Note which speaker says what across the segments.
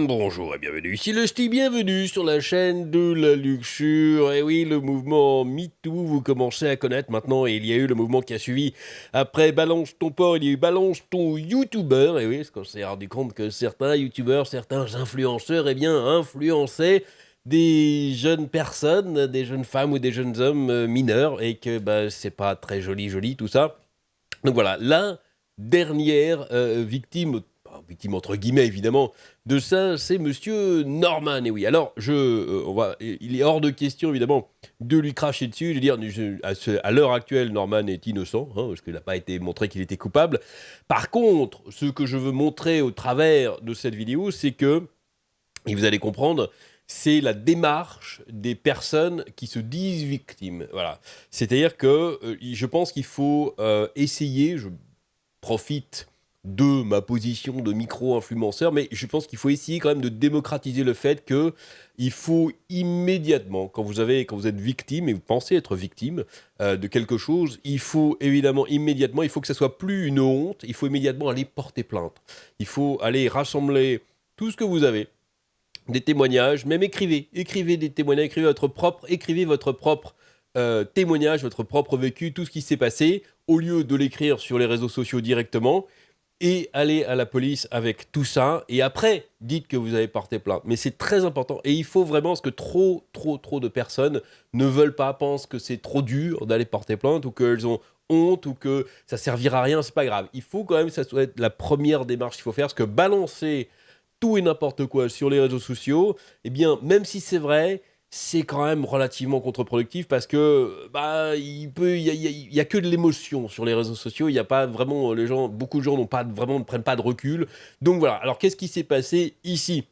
Speaker 1: Bonjour et bienvenue ici le Ch'ti, bienvenue sur la chaîne de la luxure. Et oui, le mouvement MeToo, vous commencez à connaître maintenant, et il y a eu le mouvement qui a suivi. Après Balance ton porc, il y a eu Balance ton YouTuber. Et oui, parce qu'on s'est rendu compte que certains YouTubers, certains influenceurs, eh bien, influençaient des jeunes personnes, des jeunes femmes ou des jeunes hommes mineurs, et que bah, c'est pas très joli tout ça. Donc voilà, la dernière victime, victime entre guillemets évidemment, de ça, c'est Monsieur Norman. Et oui, alors il est hors de question évidemment de lui cracher dessus. Je veux dire, à l'heure actuelle, Norman est innocent, hein, parce qu'il n'a pas été montré qu'il était coupable. Par contre, ce que je veux montrer au travers de cette vidéo, c'est que, et vous allez comprendre, c'est la démarche des personnes qui se disent victimes. Voilà. C'est-à-dire que je pense qu'il faut essayer, je profite de ma position de micro-influenceur, mais je pense qu'il faut essayer quand même de démocratiser le fait que il faut immédiatement, quand vous êtes victime et vous pensez être victime de quelque chose, il faut évidemment immédiatement, il faut que ça soit plus une honte, il faut immédiatement aller porter plainte. Il faut aller rassembler tout ce que vous avez, des témoignages, même écrivez des témoignages, écrivez votre propre témoignage, votre propre vécu, tout ce qui s'est passé, au lieu de l'écrire sur les réseaux sociaux directement, et allez à la police avec tout ça, et après, dites que vous avez porté plainte. Mais c'est très important, et il faut vraiment, parce que trop de personnes ne veulent pas, pensent que c'est trop dur d'aller porter plainte, ou qu'elles ont honte, ou que ça servira à rien, c'est pas grave. Il faut quand même que ça soit la première démarche qu'il faut faire, parce que balancer tout et n'importe quoi sur les réseaux sociaux, eh bien, même si c'est vrai, c'est quand même relativement contre-productif parce que bah il y a que de l'émotion sur les réseaux sociaux. Il y a pas vraiment beaucoup de gens ne prennent pas de recul. Donc voilà. Alors qu'est-ce qui s'est passé ici?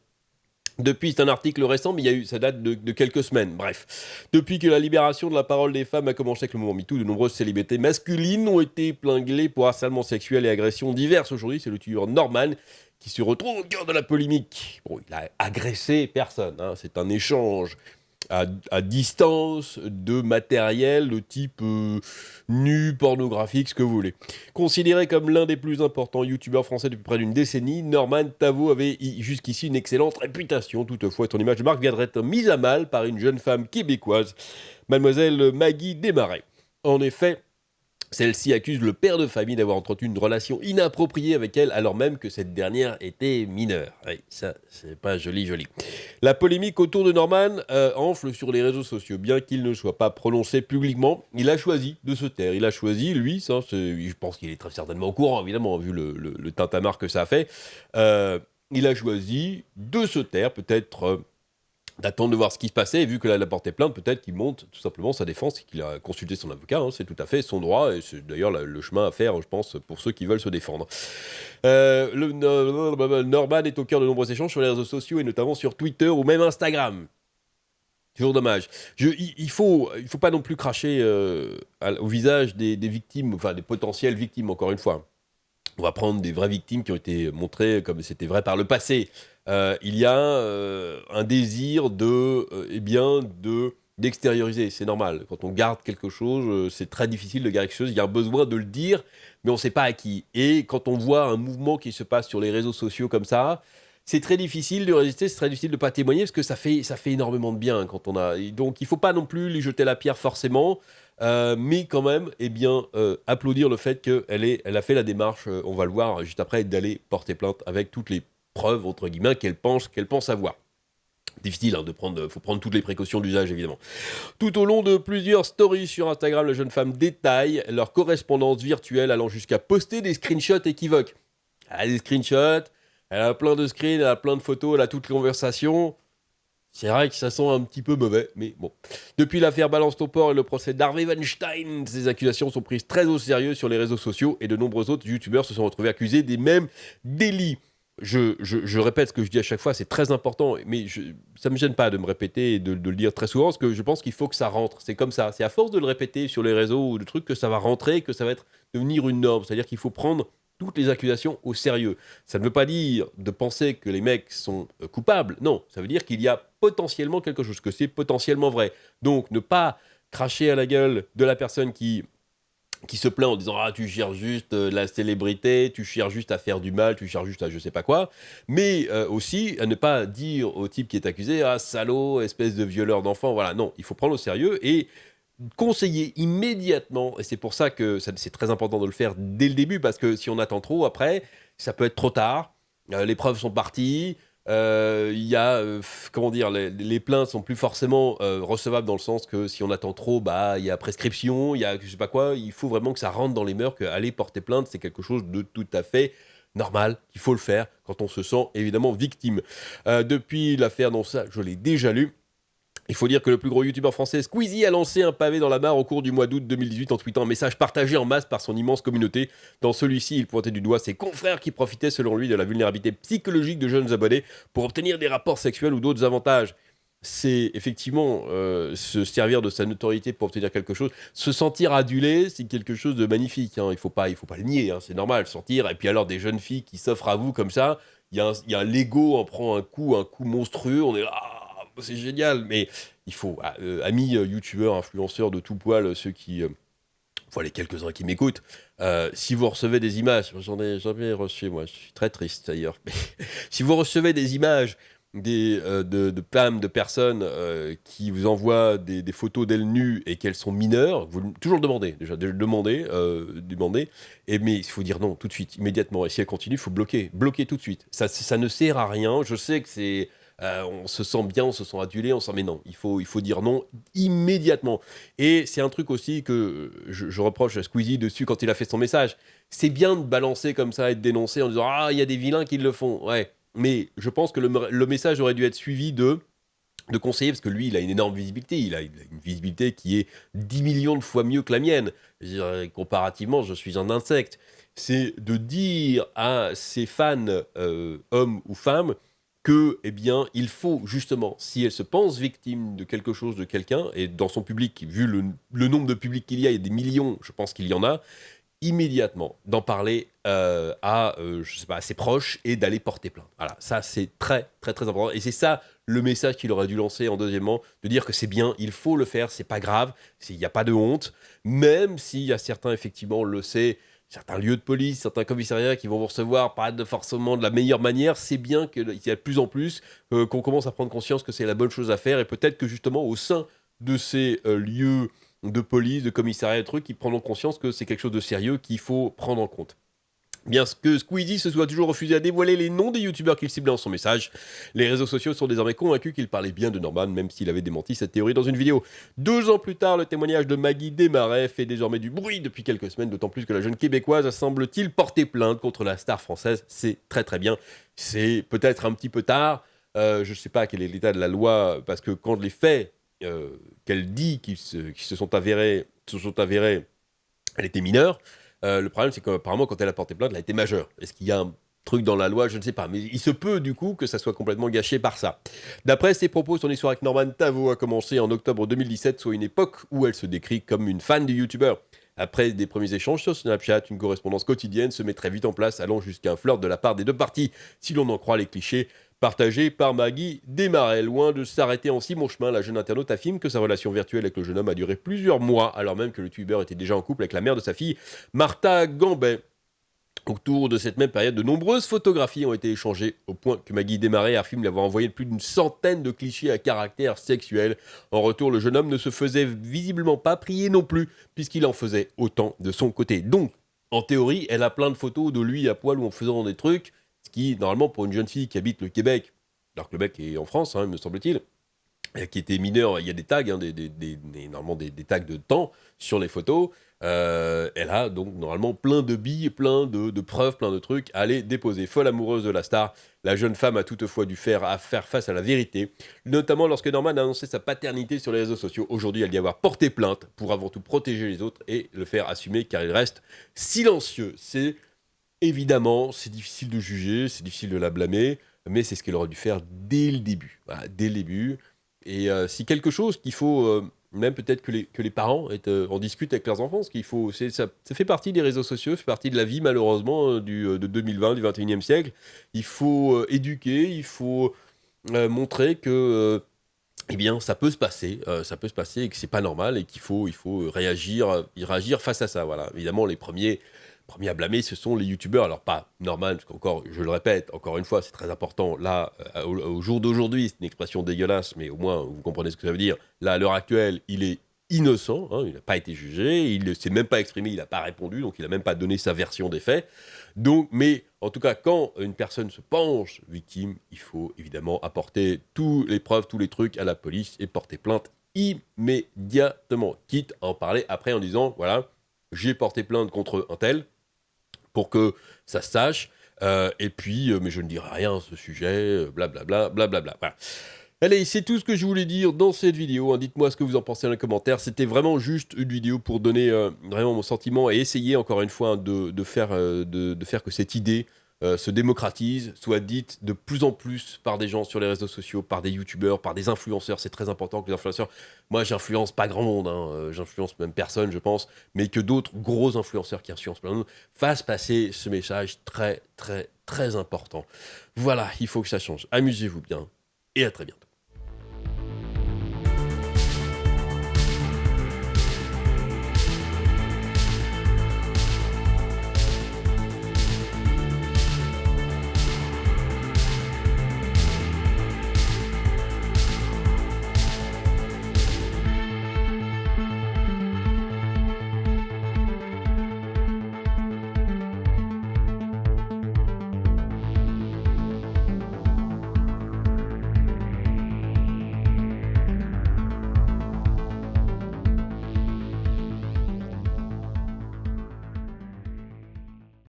Speaker 1: Depuis, c'est un article récent, mais ça date de quelques semaines. Bref, depuis que la libération de la parole des femmes a commencé avec le mouvement MeToo, de nombreuses célébrités masculines ont été épinglées pour harcèlement sexuel et agressions diverses. Aujourd'hui, c'est le tueur Norman qui se retrouve au cœur de la polémique. Bon, il a agressé personne, hein. C'est un échange à distance de matériel de type nu, pornographique, ce que vous voulez. Considéré comme l'un des plus importants youtubeurs français depuis près d'une décennie, Norman Tavo avait jusqu'ici une excellente réputation. Toutefois, son image de marque viendrait être mise à mal par une jeune femme québécoise, mademoiselle Maggie Desmarais. En effet, celle-ci accuse le père de famille d'avoir entretenu une relation inappropriée avec elle, alors même que cette dernière était mineure. Oui, ça, c'est pas joli. La polémique autour de Norman enfle sur les réseaux sociaux. Bien qu'il ne soit pas prononcé publiquement, il a choisi de se taire. Il a choisi, lui, je pense qu'il est très certainement au courant, évidemment, vu le tintamarre que ça a fait. Il a choisi de se taire, peut-être d'attendre de voir ce qui se passait, et vu que là, elle a porté plainte, peut-être qu'il monte tout simplement sa défense et qu'il a consulté son avocat, hein, c'est tout à fait son droit, et c'est d'ailleurs le chemin à faire, je pense, pour ceux qui veulent se défendre. Norman est au cœur de nombreux échanges sur les réseaux sociaux, et notamment sur Twitter ou même Instagram. Toujours dommage. Il faut pas non plus cracher au visage des victimes, enfin des potentielles victimes, encore une fois. On va prendre des vraies victimes qui ont été montrées comme c'était vrai par le passé. Il y a un désir d'extérioriser, c'est normal. Quand on garde quelque chose, c'est très difficile de garder quelque chose. Il y a un besoin de le dire, mais on ne sait pas à qui. Et quand on voit un mouvement qui se passe sur les réseaux sociaux comme ça, c'est très difficile de résister, c'est très difficile de ne pas témoigner parce que ça fait énormément de bien quand on a. Et donc il ne faut pas non plus lui jeter la pierre forcément. Mais quand même, applaudir le fait qu'elle a fait la démarche, on va le voir juste après, d'aller porter plainte avec toutes les preuves, entre guillemets, qu'elle pense avoir. Difficile, hein, faut prendre toutes les précautions d'usage, évidemment. Tout au long de plusieurs stories sur Instagram, la jeune femme détaille leur correspondance virtuelle, allant jusqu'à poster des screenshots équivoques. Elle a des screenshots, elle a plein de screens, elle a plein de photos, elle a toutes les conversations. C'est vrai que ça sent un petit peu mauvais, mais bon. Depuis l'affaire Balance ton porc et le procès d'Harvey Weinstein, ces accusations sont prises très au sérieux sur les réseaux sociaux et de nombreux autres youtubeurs se sont retrouvés accusés des mêmes délits. Je répète ce que je dis à chaque fois, c'est très important, mais ça ne me gêne pas de me répéter et de le dire très souvent, parce que je pense qu'il faut que ça rentre. C'est comme ça. C'est à force de le répéter sur les réseaux ou de trucs que ça va rentrer, que ça va devenir une norme. C'est-à-dire qu'il faut prendre toutes les accusations au sérieux. Ça ne veut pas dire de penser que les mecs sont coupables. Non, ça veut dire qu'il y a potentiellement quelque chose, que c'est potentiellement vrai. Donc, ne pas cracher à la gueule de la personne qui qui se plaint en disant ah tu cherches juste la célébrité, tu cherches juste à faire du mal, tu cherches juste à je sais pas quoi, mais aussi à ne pas dire au type qui est accusé ah salaud, espèce de violeur d'enfant, voilà non, il faut prendre au sérieux et conseiller immédiatement, et c'est pour ça que c'est très important de le faire dès le début, parce que si on attend trop après, ça peut être trop tard, les preuves sont parties, il y a, comment dire, les plaintes sont plus forcément recevables dans le sens que si on attend trop, bah il y a prescription, il y a je sais pas quoi, il faut vraiment que ça rentre dans les mœurs, qu'aller porter plainte, c'est quelque chose de tout à fait normal, qu'il faut le faire quand on se sent évidemment victime. Depuis l'affaire dans ça, je l'ai déjà lu, il faut dire que le plus gros youtubeur français, Squeezie, a lancé un pavé dans la mare au cours du mois d'août 2018 en tweetant un message partagé en masse par son immense communauté. Dans celui-ci, il pointait du doigt ses confrères qui profitaient selon lui de la vulnérabilité psychologique de jeunes abonnés pour obtenir des rapports sexuels ou d'autres avantages. C'est effectivement se servir de sa notoriété pour obtenir quelque chose. Se sentir adulé, c'est quelque chose de magnifique, hein. Il faut pas le nier, hein. C'est normal, sortir. Et puis alors des jeunes filles qui s'offrent à vous comme ça, il y a un l'ego en prend un coup monstrueux. On est là, ah, c'est génial. Mais il faut, amis youtubeurs, influenceurs de tout poil, ceux qui, enfin les quelques-uns qui m'écoutent, si vous recevez des images, j'en ai jamais reçu moi, je suis très triste d'ailleurs, mais si vous recevez des images de femmes, de personnes qui vous envoient des photos d'elles nues et qu'elles sont mineures, vous toujours le demandez, déjà demander, et, mais il faut dire non tout de suite, immédiatement, et si elles continuent, il faut bloquer tout de suite. Ça ne sert à rien, je sais que c'est... on se sent bien, on se sent adulé, on sent mais non, il faut dire non immédiatement. Et c'est un truc aussi que je reproche à Squeezie dessus quand il a fait son message. C'est bien de balancer comme ça et de dénoncer en disant ah il y a des vilains qui le font, ouais. Mais je pense que le message aurait dû être suivi de conseiller, parce que lui, il a une énorme visibilité. Il a une visibilité qui est 10 millions de fois mieux que la mienne. Je dirais, comparativement, je suis un insecte. C'est de dire à ses fans, hommes ou femmes, que, eh bien, il faut justement, si elle se pense victime de quelque chose, de quelqu'un, et dans son public, vu le nombre de publics qu'il y a des millions, je pense qu'il y en a, immédiatement d'en parler je sais pas, à ses proches et d'aller porter plainte. Voilà, ça c'est très très très important. Et c'est ça le message qu'il aurait dû lancer en deuxièmement, de dire que c'est bien, il faut le faire, c'est pas grave, il n'y a pas de honte, même s'il y a certains, effectivement, on le sait, certains lieux de police, certains commissariats qui vont vous recevoir pas forcément de la meilleure manière, c'est bien qu'il y a de plus en plus qu'on commence à prendre conscience que c'est la bonne chose à faire, et peut-être que justement au sein de ces lieux de police, de commissariat, de trucs, qui prendront conscience que c'est quelque chose de sérieux qu'il faut prendre en compte. Bien que Squeezie se soit toujours refusé à dévoiler les noms des youtubeurs qu'il ciblait dans son message, les réseaux sociaux sont désormais convaincus qu'il parlait bien de Norman, même s'il avait démenti cette théorie dans une vidéo. 2 ans plus tard, le témoignage de Maggie Desmarais fait désormais du bruit depuis quelques semaines, d'autant plus que la jeune québécoise semble-t-il porter plainte contre la star française. C'est très très bien. C'est peut-être un petit peu tard, je ne sais pas quel est l'état de la loi, parce que quand les faits qu'elle dit qui se sont avérés, elle était mineure. Le problème, c'est qu'apparemment, quand elle a porté plainte, elle a été majeure. Est-ce qu'il y a un truc dans la loi? Je ne sais pas. Mais il se peut, du coup, que ça soit complètement gâché par ça. D'après ses propos, son histoire avec Norman Tavo a commencé en octobre 2017, soit une époque où elle se décrit comme une fan du youtubeur. Après des premiers échanges sur Snapchat, une correspondance quotidienne se met très vite en place, allant jusqu'à un flirt de la part des deux parties, si l'on en croit les clichés partagés par Maggie Desmarais. Loin de s'arrêter en si bon chemin, la jeune internaute affirme que sa relation virtuelle avec le jeune homme a duré plusieurs mois, alors même que le youtubeur était déjà en couple avec la mère de sa fille, Martha Gambet. Autour de cette même période, de nombreuses photographies ont été échangées, au point que Maggie Desmarais affirme lui avoir envoyé plus d'une centaine de clichés à caractère sexuel. En retour, le jeune homme ne se faisait visiblement pas prier non plus, puisqu'il en faisait autant de son côté. Donc, en théorie, elle a plein de photos de lui à poil ou en faisant des trucs, ce qui, normalement, pour une jeune fille qui habite le Québec, alors que le Québec est en France, hein, me semble-t-il, qui était mineur, il y a des tags, hein, normalement des tags de temps sur les photos. Elle a donc normalement plein de billes, plein de preuves, plein de trucs à aller déposer. Folle amoureuse de la star, la jeune femme a toutefois dû faire face à la vérité, notamment lorsque Norman a annoncé sa paternité sur les réseaux sociaux. Aujourd'hui, elle dit avoir porté plainte pour avant tout protéger les autres et le faire assumer, car il reste silencieux. Évidemment, c'est difficile de juger, c'est difficile de la blâmer, mais c'est ce qu'elle aurait dû faire dès le début. Voilà, dès le début. Et si quelque chose qu'il faut, même peut-être que les parents en discutent avec leurs enfants, parce qu'il faut, ça fait partie des réseaux sociaux, ça fait partie de la vie malheureusement de 2020, du 21e siècle. Il faut éduquer, il faut montrer que eh bien, ça peut se passer et que c'est pas normal et qu'il faut réagir face à ça, voilà. Évidemment, les premiers à blâmer, ce sont les youtubeurs. Alors pas normal, parce qu'encore, je le répète, encore une fois, c'est très important. Là, au jour d'aujourd'hui, c'est une expression dégueulasse, mais au moins, vous comprenez ce que ça veut dire. Là, à l'heure actuelle, il est innocent, hein, il n'a pas été jugé, il ne s'est même pas exprimé, il n'a pas répondu, donc il n'a même pas donné sa version des faits. Donc, mais en tout cas, quand une personne se penche victime, il faut évidemment apporter toutes les preuves, tous les trucs à la police et porter plainte immédiatement, quitte à en parler après en disant, voilà, j'ai porté plainte contre un tel pour que ça se sache, et puis, mais je ne dirai rien à ce sujet, blablabla, blablabla. Voilà. Allez, c'est tout ce que je voulais dire dans cette vidéo, hein. Dites-moi ce que vous en pensez dans les commentaires. C'était vraiment juste une vidéo pour donner vraiment mon sentiment et essayer encore une fois, hein, de faire que cette idée se démocratise, soit dite de plus en plus par des gens sur les réseaux sociaux, par des youtubeurs, par des influenceurs. C'est très important que les influenceurs, moi j'influence pas grand monde, hein, j'influence même personne je pense, mais que d'autres gros influenceurs qui influencent plein de monde fassent passer ce message très très très important. Voilà, il faut que ça change. Amusez-vous bien et à très bientôt.